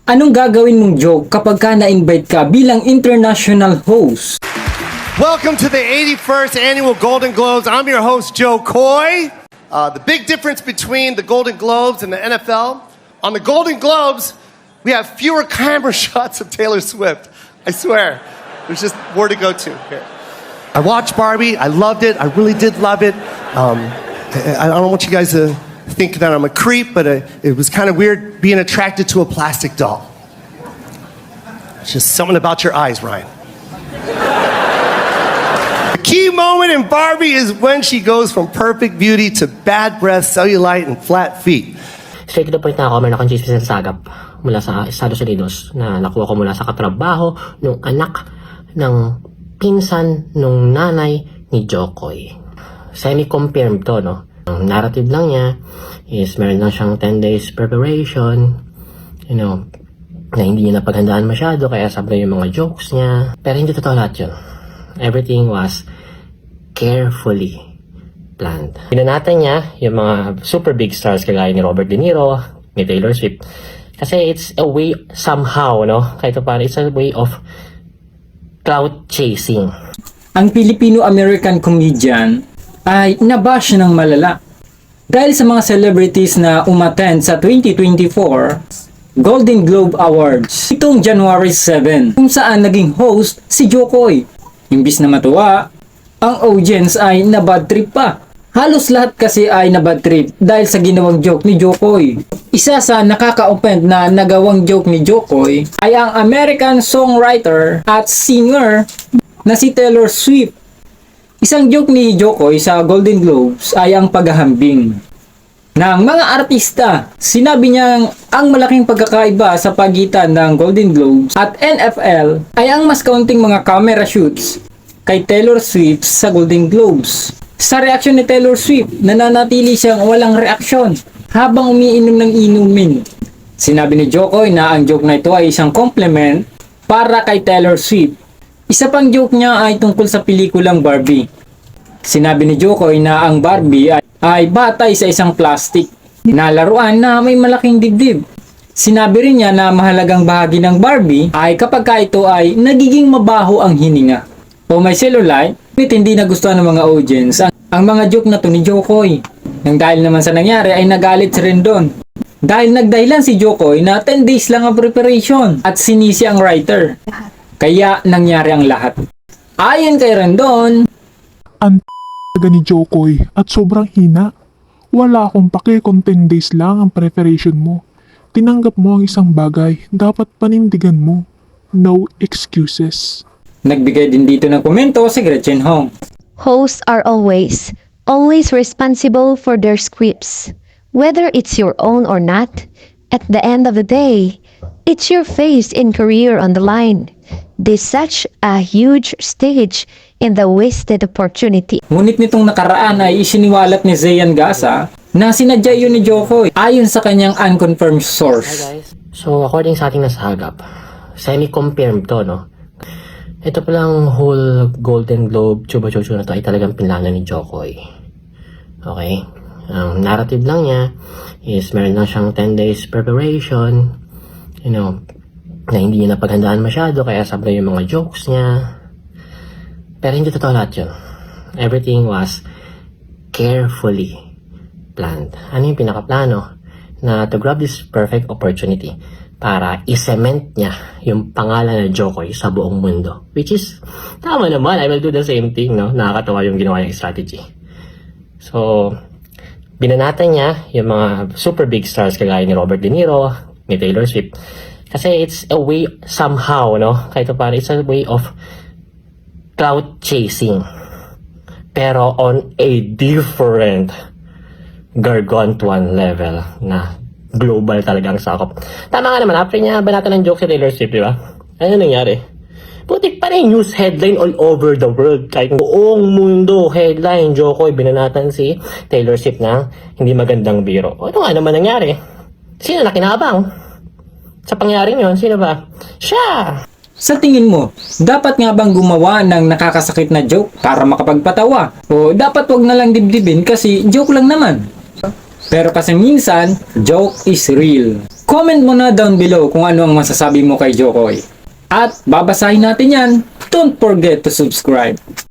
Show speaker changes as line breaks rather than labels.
Anong gagawin mong joke kapag ka na-invite ka bilang international host?
Welcome to the 81st Annual Golden Globes. I'm your host, Joe Coy. The big difference between the Golden Globes and the NFL, on the Golden Globes, we have fewer camera shots of Taylor Swift. I swear. There's just more to go to here. I watched Barbie. I loved it. I really did love it. I don't want you guys to think that I'm a creep, but it was kind of weird being attracted to a plastic doll. It's just something about your eyes, Ryan. The key moment in Barbie is when she goes from perfect beauty to bad breath, cellulite, and flat feet.
Straight to the point na ako, meron akong chismis na sagap mula sa Estados Unidos na nakuha ko mula sa katrabaho nung anak ng pinsan nung nanay ni Jokoy. Semi-confirmed to, no? Ang narrative lang niya is meron lang siyang 10 days preparation, na hindi niya napaghandaan masyado kaya sabi yung mga jokes niya. Pero hindi totoo lahat yun. Everything was carefully planned. Pinanatan niya yung mga super big stars kagaya ni Robert De Niro, ni Taylor Swift. Kasi it's a way somehow, no? Kahit pa it's a way of clout chasing.
Ang Filipino-American comedian ay nabash ng malala dahil sa mga celebrities na umattend sa 2024 Golden Globe Awards itong January 7 kung saan naging host si Jokoy. Imbis na matuwa, ang audience ay nabad trip pa. Halos lahat kasi ay nabad trip dahil sa ginawang joke ni Jokoy. Isa sa nakaka-offend na nagawang joke ni Jokoy ay ang American songwriter at singer na si Taylor Swift. Isang joke ni Jokoy sa Golden Globes ay ang paghahambing ng mga artista. Sinabi niyang ang malaking pagkakaiba sa pagitan ng Golden Globes at NFL ay ang mas kaunting mga camera shoots kay Taylor Swift sa Golden Globes. Sa reaksyon ni Taylor Swift, nananatili siyang walang reaksyon habang umiinom ng inumin. Sinabi ni Jokoy na ang joke na ito ay isang compliment para kay Taylor Swift. Isa pang joke niya ay tungkol sa pelikulang Barbie. Sinabi ni Jokoy na ang Barbie ay batay sa isang plastic na laruan na may malaking dibdib. Sinabi rin niya na mahalagang bahagi ng Barbie ay kapag ito ay nagiging mabaho ang hininga o may cellulite. Hindi nagustuhan ng mga audience ang mga joke na to ni Jokoy. Nang dahil naman sa nangyari ay nagalit si Rendon. Dahil nagdahilan si Jokoy na 10 days lang ang preparation at sinisi ang writer. Kaya nangyari ang lahat. Ayon kay Rendon,
ang ni Jokoy at sobrang hina. Wala akong pake kung 10 days lang ang preparation mo. Tinanggap mo ang isang bagay, dapat panindigan mo. No excuses.
Nagbigay din dito ng komento si Gretchen Hong.
Hosts are always responsible for their scripts. Whether it's your own or not, at the end of the day, it's your face and career on the line. This such a huge stage in the wasted opportunity.
Ngunit nitong nakaraan ay isiniwalat ni Zayan Gasa na sinadya yun ni Jokoy ayon sa kanyang unconfirmed source.
Hi guys. So according sa ating nasagap, semi-confirmed to, no? Ito palang whole Golden Globe chuba-chuchu na to ay talagang pinlano ni Jokoy. Okay? Ang narrative lang niya is meron lang siyang 10 days preparation, na hindi niya napaghandaan masyado kaya sabi yung mga jokes niya. Pero hindi totoo lahat yun. Everything was carefully planned. Ano yung pinakaplano? Na to grab this perfect opportunity para i-cement niya yung pangalan na Jokoy sa buong mundo. Which is, tama naman, I will do the same thing, no? Nakakatawa yung ginawa niyang strategy. So, binanatan niya yung mga super big stars kagaya ni Robert De Niro, ni Taylor Swift. Kasi it's a way somehow, no? Kahit pa it's a way of clout chasing. Pero on a different gargantuan level na global talagang sakop. Tama nga naman, after niya banatan ng joke si Taylor Swift, di ba? Ano nangyari? Putik pa rin news headline all over the world. Kahit buong mundo, headline, Jokoy, binanatan si Taylor Swift na hindi magandang biro. O ito nga naman nangyari. Sino na kinabang? Sa pangyaring yun, sino ba? Siya!
Sa tingin mo, dapat nga bang gumawa ng nakakasakit na joke para makapagpatawa? O dapat wag na lang dibdibin kasi joke lang naman? Pero kasi minsan, joke is real. Comment mo na down below kung ano ang masasabi mo kay Jokoy. At babasahin natin yan. Don't forget to subscribe.